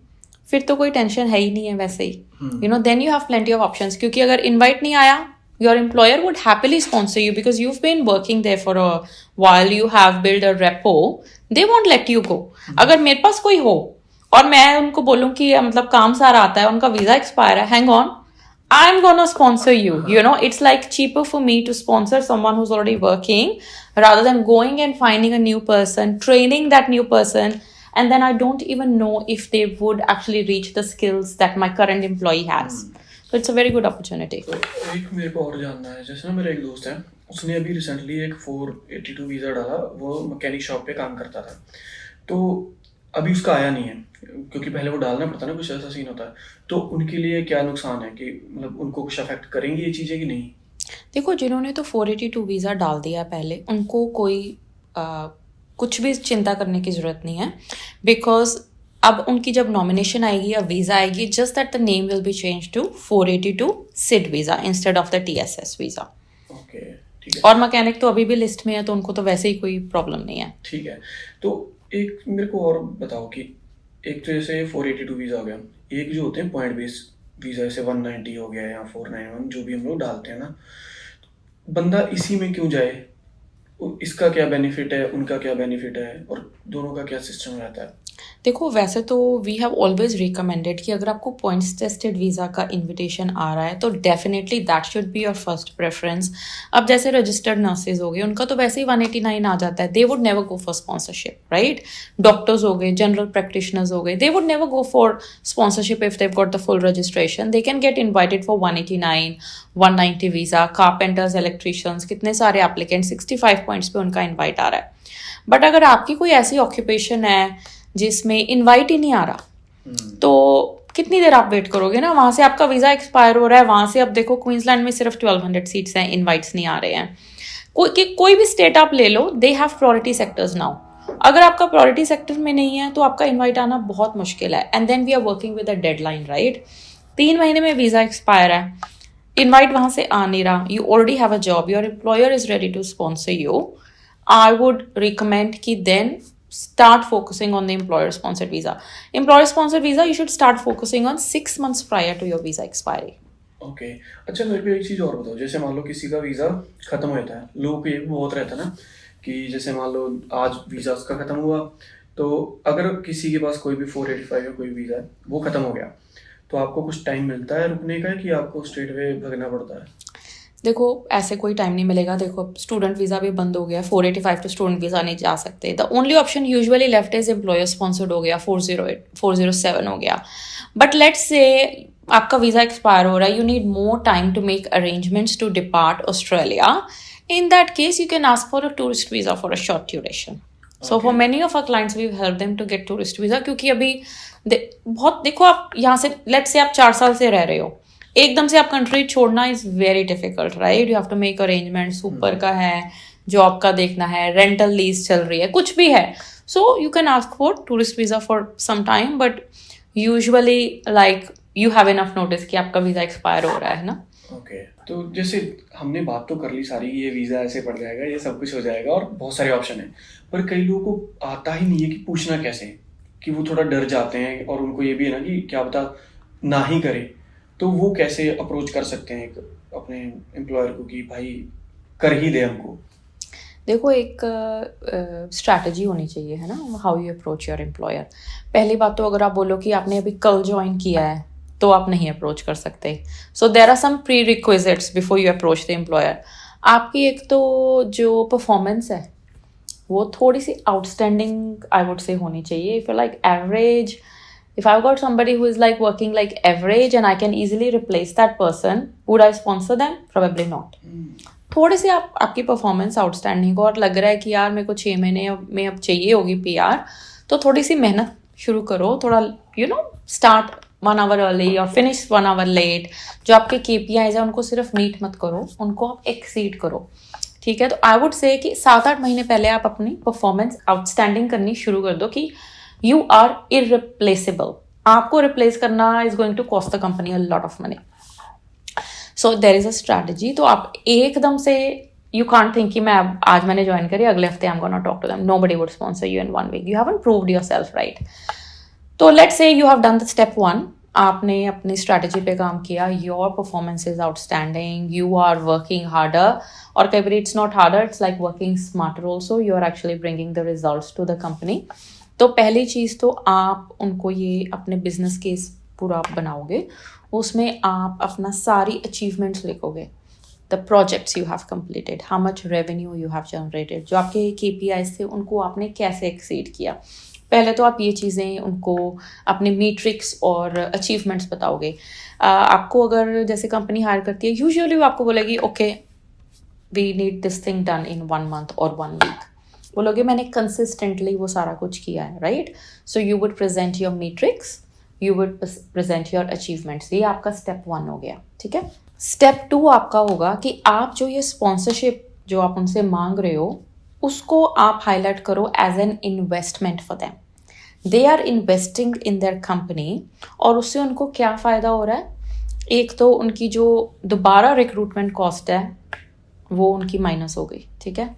फिर तो कोई टेंशन है ही नहीं है वैसे ही. You know, then you have plenty of options. क्योंकि अगर इनवाइट नहीं आया, your employer would happily sponsor you because you have been working there for a while, you have build a rapport, they won't let you go. अगर मेरे पास कोई हो और मैं उनको बोलूँ कि मतलब काम सारा आता है, उनका वीजा एक्सपायर है, hang on, I'm gonna sponsor you. You know, it's like cheaper for me to sponsor someone who's already working rather than going and finding a new person, training that new person, and then I don't even know if they would actually reach the skills that my current employee has. So it's a very good opportunity. तो एक मेरे को और जानना है, जैसे ना मेरा एक दोस्त है, उसने अभी रिसेंटली एक 482 वीज़ा डाला, वो मैकेनिक शॉप पे काम करता था. तो अभी उसका आया नहीं है, क्योंकि पहले वो डालना पड़ता है ना, कुछ ऐसा सीन होता है. तो उनके लिए क्या नुकसान है कि मतलब उनको कुछ अफेक्ट करेंगी ये चीज़ें कि नहीं? देखो जिन्होंने तो 482 वीज़ा डाल दिया पहले, उनको कोई कुछ भी चिंता करने की ज़रूरत नहीं है. बिकॉज अब उनकी जब नॉमिनेशन आएगी या वीज़ा आएगी, just that the name will be change to 482 SID visa instead of the TSS visa. Okay, ठीक है. और मैकेनिक तो अभी भी लिस्ट में है, तो उनको तो वैसे ही कोई प्रॉब्लम नहीं है. ठीक है. तो एक मेरे को और बताओ कि एक तो जैसे 482 वीज़ा हो गया, एक जो होते हैं पॉइंट बेस वीज़ा, जैसे 190 हो गया या 491, जो भी हम लोग डालते हैं ना, बंदा इसी में क्यों जाए? इसका क्या बेनिफिट है, उनका क्या बेनिफिट है, और दोनों का क्या सिस्टम रहता है? देखो वैसे तो वी हैव ऑलवेज रिकमेंडेड कि अगर आपको पॉइंट्स टेस्टेड वीज़ा का इनविटेशन आ रहा है तो definitely that should be your first preference. अब जैसे रजिस्टर्ड नर्सेज हो गए, उनका तो वैसे ही 189 आ जाता है, they would never go for sponsorship, right. Doctors हो गए, जनरल प्रैक्टिशनर्स हो गए, they would never go for sponsorship if they got the full registration. They can get invited for 189, 190 visa. Carpenters, electricians, कितने सारे एप्लीकेंट 65 पॉइंट्स पे उनका invite आ रहा है. बट अगर आपकी कोई ऐसी ऑक्यूपेशन है जिसमें इनवाइट ही नहीं आ रहा, तो कितनी देर आप वेट करोगे ना. वहाँ से आपका वीज़ा एक्सपायर हो रहा है, वहाँ से अब देखो क्वींसलैंड में सिर्फ 1200 सीट्स हैं, इनवाइट्स नहीं आ रहे हैं. कोई भी स्टेट आप ले लो, they have priority sectors now. अगर आपका प्रायोरिटी सेक्टर में नहीं है तो आपका इनवाइट आना बहुत मुश्किल है. And then we are working with a deadline, right. 3 महीने में वीज़ा एक्सपायर है, इनवाइट वहाँ से आ नहीं रहा, you already have a job, your employer is ready to sponsor you. I would recommend कि then start focusing on the employer sponsored visa. Employer sponsored visa you should start focusing on 6 months prior to your visa expiry. Okay. अच्छा मेरे को एक चीज़ और बताओ, जैसे मान लो किसी का वीज़ा खत्म होता है, लोगों को ये भी बहुत रहता है ना कि जैसे मान लो आज वीज़ा उसका खत्म हुआ, तो अगर किसी के पास कोई भी 485 का कोई वीज़ा है, वो ख़त्म हो गया, तो आपको कुछ टाइम मिलता है रुकने का कि आपको स्ट्रेट वे भगना पड़ता है? देखो ऐसे कोई टाइम नहीं मिलेगा। देखो स्टूडेंट वीज़ा भी बंद हो गया, 485 तो स्टूडेंट वीज़ा नहीं जा सकते। The only option usually left is employer sponsored हो गया, 408 407 हो गया। बट लेट्स से आपका वीज़ा एक्सपायर हो रहा है, you need more time to make arrangements to depart Australia. In that case, you can ask for a tourist visa for a short duration. So for many of our clients, we've helped them to get tourist visa क्योंकि अभी बहुत देखो, आप यहाँ से let's say आप 4 साल से रह रहे हो, एकदम से आप कंट्री छोड़ना is very difficult, right? You have to make arrangements, ऊपर का है, जॉब का देखना है, रेंटल लीज चल रही है, कुछ भी है। So you can ask for tourist visa for some time, but usually like you have enough notice कि आपका वीजा एक्सपायर हो रहा है ना। ओके, तो जैसे हमने बात तो कर ली सारी, ये वीज़ा ऐसे पड़ जाएगा, ये सब कुछ हो जाएगा और बहुत सारे ऑप्शन हैं, पर कई लोगों को आता ही नहीं है कि पूछना कैसे, कि वो थोड़ा डर जाते हैं और उनको ये भी है ना कि क्या पता ना ही करे, तो वो कैसे अप्रोच कर सकते हैं अपने एम्प्लॉयर को कि भाई कर ही दे हमको? देखो एक स्ट्रैटेजी होनी चाहिए, है ना, how you approach your employer. पहली बात तो अगर आप बोलो कि आपने अभी कल ज्वाइन किया है तो आप नहीं अप्रोच कर सकते। So there are some prerequisites before you approach the employer. आपकी एक तो जो परफॉर्मेंस है वो थोड़ी सी आउटस्टैंडिंग आई वुड से होनी चाहिए। If you like average, if I've got somebody who is like working like average and I can easily replace that person, would I sponsor them? Probably not. थोड़े से आपकी performance outstanding और लग रहा है कि यार मेरे को 6 महीने में अब चाहिए होगी PR, तो थोड़ी सी मेहनत शुरू करो, थोड़ा स्टार्ट 1 hour अर्ली और फिनिश 1 hour लेट। जो आपके KPIs है उनको सिर्फ मीट मत करो, उनको आप एक्सीड करो, ठीक है? तो आई वुड से कि 7-8 महीने पहले आप अपनी परफॉर्मेंस आउटस्टैंडिंग करनी शुरू कर दो कि you are irreplaceable. आपको रिप्लेस करना is going to cost the company a lot of money. So there is a strategy. तो आप एकदम से you can't think कि मैं आज मैंने ज्वाइन करी, अगले हफ्ते I'm gonna talk to them. Nobody would sponsor you in 1 week. You haven't proved yourself right. तो let's say you have done the step 1. आपने अपनी स्ट्रैटेजी पे काम किया, your performance is outstanding, you are working harder, और कई बार it's not harder, it's like working smarter also, you are actually bringing the results to the company. तो पहली चीज़ तो आप उनको ये अपने बिजनेस केस पूरा आप बनाओगे, उसमें आप अपना सारी अचीवमेंट्स लिखोगे, the projects you have completed, how much revenue you have generated, जो आपके KPIs थे उनको आपने कैसे एक्सीड किया। पहले तो आप ये चीज़ें उनको अपने मीट्रिक्स और अचीवमेंट्स बताओगे। आपको अगर जैसे कंपनी हायर करती है, यूजुअली वो आपको बोलेगी okay we need this thing done in 1 month और 1 week। बोलोगे मैंने कंसिस्टेंटली वो सारा कुछ किया है, right? So you would present your metrics, you would present your achievements. ये आपका स्टेप 1 हो गया, ठीक है? स्टेप 2 आपका होगा कि आप जो ये स्पॉन्सरशिप जो आप उनसे मांग रहे हो उसको आप हाईलाइट करो as an investment for them. They are investing in their company, और उससे उनको क्या फ़ायदा हो रहा है? एक तो उनकी जो दोबारा रिक्रूटमेंट कॉस्ट है वो उनकी माइनस हो गई, ठीक है?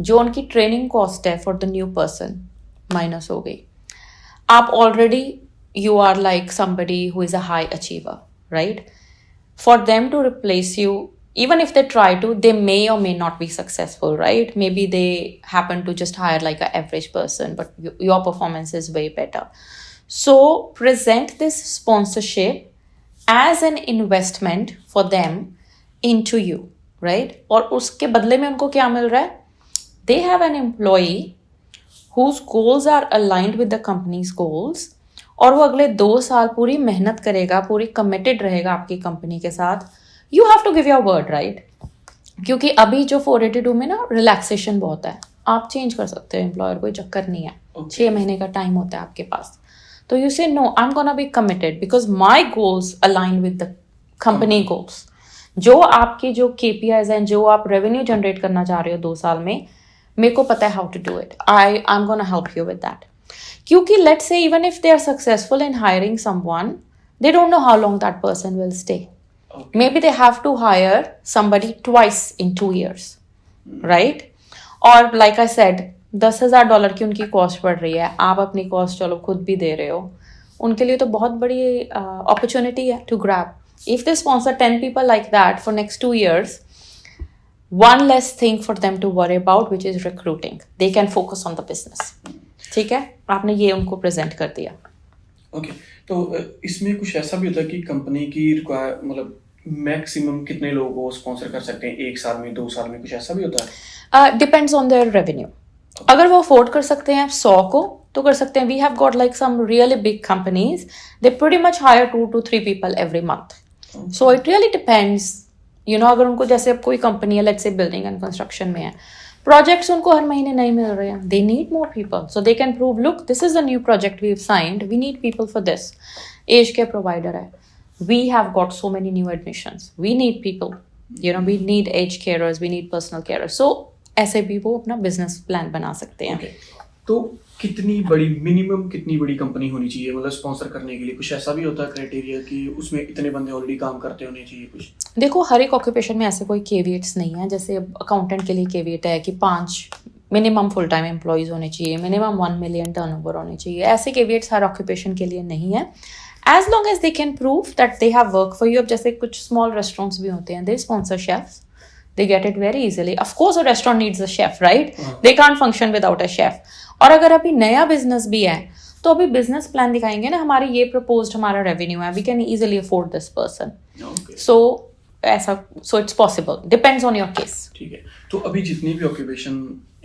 जो उनकी ट्रेनिंग कॉस्ट है for the new person minus हो गई। आप already you are like somebody who is a high achiever, right? For them to replace you, even if they try to, they may or may not be successful, right? Maybe they happen to just hire like an average person, but your performance is way better. So present this sponsorship as an investment for them into you, right? और उसके बदले में उनको क्या मिल रहा है? They have an employee whose goals are aligned with the company's goals, और वो अगले 2 साल पूरी मेहनत करेगा, पूरी कमिटेड रहेगा आपकी कंपनी के साथ। You have to give your word, right? क्योंकि अभी जो 482 में ना रिलैक्सेशन बहुत है, आप चेंज कर सकते हो एम्प्लॉयर, कोई चक्कर नहीं है। 6 महीने का टाइम होता है आपके पास, तो you say no, I am gonna be committed because my goals align with the company goals. जो आपके जो KPIs हैं, जो आप रेवेन्यू जनरेट करना चाह रहे हो 2 साल में, मेरे को पता है how to do it, I am gonna help you with that. क्योंकि let's say even if they are successful in hiring someone, they don't know how long that person will stay. Maybe they have to hire somebody twice in 2 years, right? और like I said, $10,000 की उनकी cost पड़ रही है, आप अपनी cost चलो खुद भी दे रहे हो, उनके लिए तो बहुत बड़ी अपॉर्चुनिटी है to grab. If they sponsor 10 people like that for next 2 years, one less thing for them to worry about, which is recruiting. They can focus on the business. ठीक है, आपने ये उनको प्रेजेंट कर दिया। ओके, तो इसमें कुछ ऐसा भी होता है कि कंपनी की रिक्वायर मतलब मैक्सिमम कितने लोगों को स्पॉन्सर कर सकते हैं, 1 साल में, 2 साल में, कुछ ऐसा भी होता है? Depends on their revenue. अगर वो अफोर्ड कर सकते हैं 100 को तो कर सकते हैं। We have got like some really big companies, they pretty much hire 2 to 3 people every month. So it really depends, you know. अगर उनको जैसे अब कोई कंपनी है, let's say building and construction में है, प्रोजेक्ट्स उनको हर महीने नहीं मिल रहे हैं, they need more people, so they can prove, look this is a new project we have signed, we need people for this. Aged care provider है, we have got so many new admissions, we need people, you know, we need aged carers, we need personal carers. So ऐसे भी वो अपना business plan बना सकते हैं। Okay. तो कितनी बड़ी मिनिमम कितनी बड़ी कंपनी होनी चाहिए मतलब स्पॉन्सर करने के लिए? कुछ ऐसा भी होता है क्राइटेरिया कि उसमें इतने बंदे ऑलरेडी काम करते होने चाहिए कुछ? देखो, हर एक ऑक्यूपेशन में ऐसे कोई केविएट्स नहीं है। जैसे अकाउंटेंट के लिए केविएट है कि 5 मिनिमम फुल टाइम एम्प्लॉयज होने चाहिए, मिनिमम 1 मिलियन टर्नओवर होने चाहिए। ऐसे केविएट्स हर ऑक्यूपेशन के लिए नहीं है, as long as they can prove that they have work for you. अब जैसे कुछ स्मॉल रेस्टोरेंट्स भी होते हैं, they sponsor chefs, they get it very easily. Of course a restaurant needs a chef, right? They can't function without a chef. और अगर अभी नया बिजनेस भी है तो अभी बिजनेस प्लान दिखाएंगे ना, हमारी ये प्रपोज्ड हमारा रेवेन्यू है, we can easily afford this person. So ऐसा, so it's possible, depends on your case. ठीक है, तो अभी जितनी भी ऑक्यूपेशन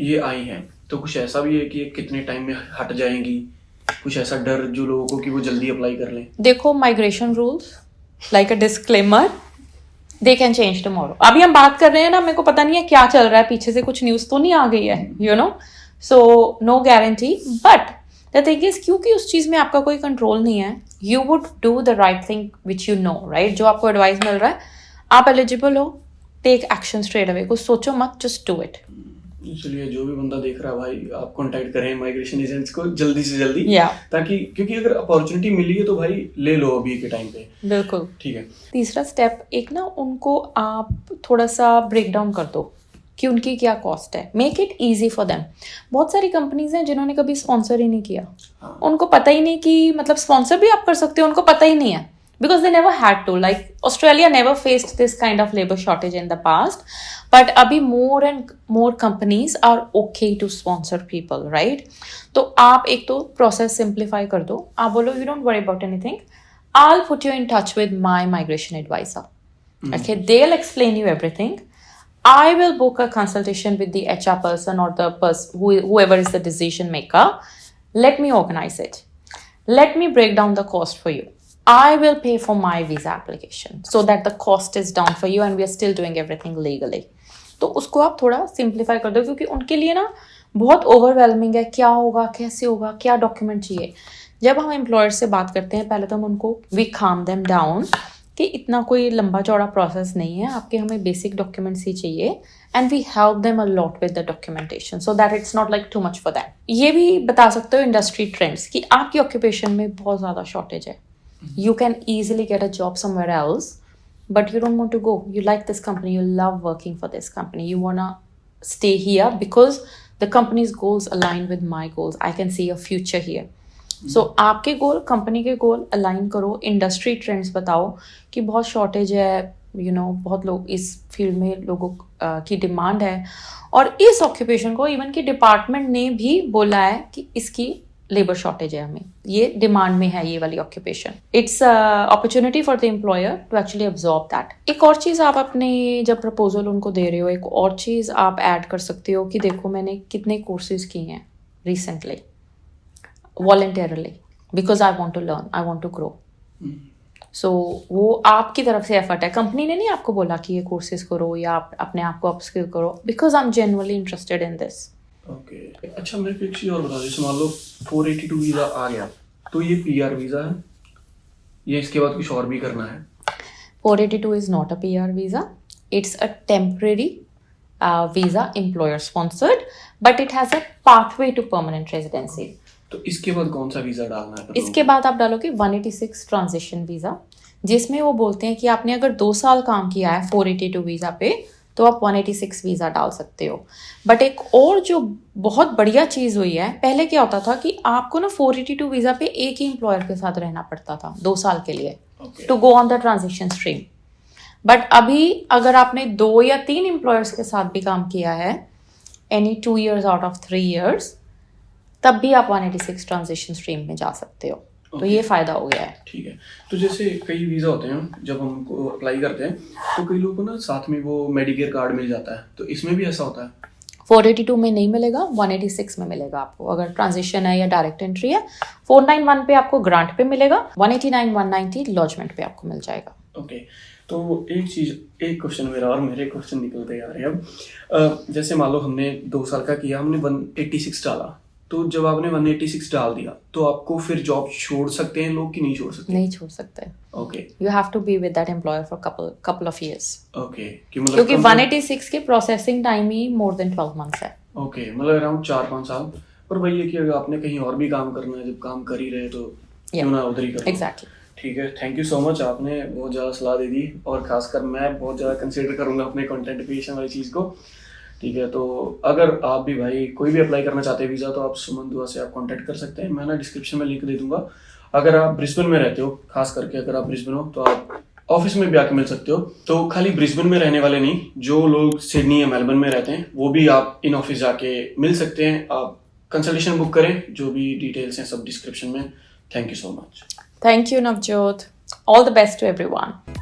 ये आई हैं तो कुछ ऐसा भी है कि कितने टाइम में हट जाएंगी? कुछ ऐसा डर जो लोगों को कि वो जल्दी अप्लाई कर लें? देखो, migration rules like a disclaimer, they can change tomorrow. अभी हम बात कर रहे हैं ना, मेरे को पता नहीं है क्या चल रहा है पीछे से, कुछ न्यूज तो नहीं आ गई है, you know, so no guarantee. But the thing is, क्योंकि उस चीज में आपका कोई कंट्रोल नहीं है, you would do the right thing which you know, right? जो आपको एडवाइस मिल रहा है, आप एलिजिबल हो, टेक एक्शन स्ट्रेट अवे, कुछ सोचो मत, जस्ट डू इट। चलिए, जो भी बंदा देख रहा है भाई, आप कांटेक्ट करें माइग्रेशन एजेंट्स को जल्दी से जल्दी, ताकि क्योंकि अगर अपॉर्चुनिटी मिली है तो भाई ले लो अभी के टाइम पे। बिल्कुल, ठीक है। तीसरा स्टेप, एक ना उनको आप थोड़ा सा ब्रेक डाउन कर दो कि उनकी क्या कॉस्ट है, make it easy for them. बहुत सारी कंपनीज हैं जिन्होंने कभी स्पॉन्सर ही नहीं किया, उनको पता ही नहीं कि मतलब स्पॉन्सर भी आप कर सकते हो, उनको पता ही नहीं है, because they never had to. Like Australia never faced this kind of labor shortage in the past, but abhi more and more companies are okay to sponsor people, right? तो आप एक तो process simplify कर दो, आप बोलो you don't worry about anything, I'll put you in touch with my migration advisor. Okay, they'll explain you everything. I will book a consultation with the HR person or the person whoever is the decision maker. Let me organize it. Let me break down the cost for you. I will pay for my visa application so that the cost is down for you and we are still doing everything legally. तो उसको आप थोड़ा simplify कर दो, क्योंकि उनके लिए ना बहुत ओवरवेलमिंग है, क्या होगा, कैसे होगा, क्या डॉक्यूमेंट चाहिए। जब हम एम्प्लॉयर से बात करते हैं, पहले तो हम उनको वी काम देम डाउन कि इतना कोई लंबा चौड़ा प्रोसेस नहीं है, आपके हमें बेसिक डॉक्यूमेंट्स ही चाहिए, and we help them a lot with the documentation so that it's not like too much for that. ये भी बता सकते हो इंडस्ट्री ट्रेंड्स कि आपकी ऑक्यूपेशन में बहुत ज़्यादा शॉर्टेज है, you can easily get a job somewhere else, but you don't want to go. You like this company, you love working for this company, you want to stay here because the company's goals align with my goals, I can see a future here. So आपके गोल, company के गोल align करो, industry trends बताओ कि बहुत shortage है, you no, बहुत लोग इस फील्ड में लोगों की डिमांड है, और इस ऑक्यूपेशन को इवन कि डिपार्टमेंट ने भी बोला है कि इसकी लेबर शॉर्टेज है, हमें ये डिमांड में है ये वाली occupation. It's opportunity for the employer to actually absorb that. एक और चीज़ आप अपने जब प्रपोजल उनको दे रहे हो, एक और चीज़ आप ऐड कर सकते हो कि देखो मैंने कितने कोर्सेज किए हैं recently voluntarily, because I want to learn, I want to grow. So वो आपकी तरफ से एफर्ट है, कंपनी ने नहीं आपको बोला कि ये कोर्सेज करो या आप अपने आप को अपस्किल करो, because I am genuinely interested in this. Okay, अच्छा मेरे को एक चीज़ और बता दीजिए, मान लो 482 वीज़ा आ गया तो ये PR वीज़ा है, ये इसके बाद कुछ और भी करना है? 482 is not a PR visa. It's a temporary visa, employer sponsored, but it has a pathway to permanent residency. तो इसके बाद कौन सा वीज़ा डालना है? इसके बाद आप डालोगे 186 ट्रांजिशन वीज़ा, जिसमें वो बोलते हैं कि आपने अगर 2 साल काम किया है 482 वीज़ा पे तो आप 186 वीज़ा डाल सकते हो। बट एक और जो बहुत बढ़िया चीज़ हुई है, पहले क्या होता था कि आपको ना 482 वीज़ा पे एक ही एम्प्लॉयर के साथ रहना पड़ता था 2 साल के लिए to go on the transition stream. But अभी अगर आपने 2 या 3 एम्प्लॉयर्स के साथ भी काम किया है, any 2 years out of 3 years, तब भी आप 186 ट्रांजिशन स्ट्रीम में जा सकते हो। तो Okay. ये फ़ायदा हो गया है। ठीक है। तो जैसे कई वीज़ा होते हैं, जब हमको अप्लाई करते हैं तो कई लोगों को ना साथ में वो मेडिकेयर कार्ड मिल जाता है, तो इसमें भी ऐसा होता है? 482 में नहीं मिलेगा, 186 में मिलेगा आपको, अगर ट्रांजिशन है या डायरेक्ट एंट्री है। 491 पे आपको ग्रांट पे मिलेगा, 189 190 लॉजमेंट पे आपको मिल जाएगा। ओके। तो एक क्वेश्चन मेरा और मेरे क्वेश्चन निकलते आ रहे हैं अब। जैसे मान लो हमने 2 साल का किया, हमने 186 डाला, तो जब आपने 186 डाल दिया तो आपको फिर जॉब छोड़ सकते हैं लोग कि नहीं छोड़ सकते? नहीं छोड़ सकते। Okay. You have to be with that employer for couple of years. Okay, कि मतलब क्योंकि कम से- 186 की प्रोसेसिंग टाइम ही मोर देन 12 मंथ्स है। ओके, मतलब अराउंड 4-5 साल। पर वही है कि अगर आपने कहीं और भी काम करना है, जब काम कर ही रहे तो क्यों ना उधर ही करो। एग्जैक्टली। ठीक है, थैंक यू सो मच, आपने बहुत ज़्यादा सलाह दे दी और खासकर मैं बहुत ज़्यादा कंसिडर करूँगा अपने कंटेंट क्रिएशन वाली चीज़ को। ठीक है, तो अगर आप भी भाई कोई भी अप्लाई करना चाहते हैं वीज़ा, तो आप सुमन दुआ से आप कांटेक्ट कर सकते हैं। मैं ना डिस्क्रिप्शन में लिंक दे दूंगा। अगर आप ब्रिस्बेन में रहते हो, खास करके अगर आप ब्रिस्बेन हो, तो आप ऑफिस में भी आके मिल सकते हो। तो खाली ब्रिस्बेन में रहने वाले नहीं, जो लोग सिडनी या मेलबर्न में रहते हैं, वो भी आप इन ऑफिस जाके मिल सकते हैं। आप कंसल्टेशन बुक करें, जो भी डिटेल्स हैं सब डिस्क्रिप्शन में। Thank you so much. Thank you Navjot. All the best to everyone.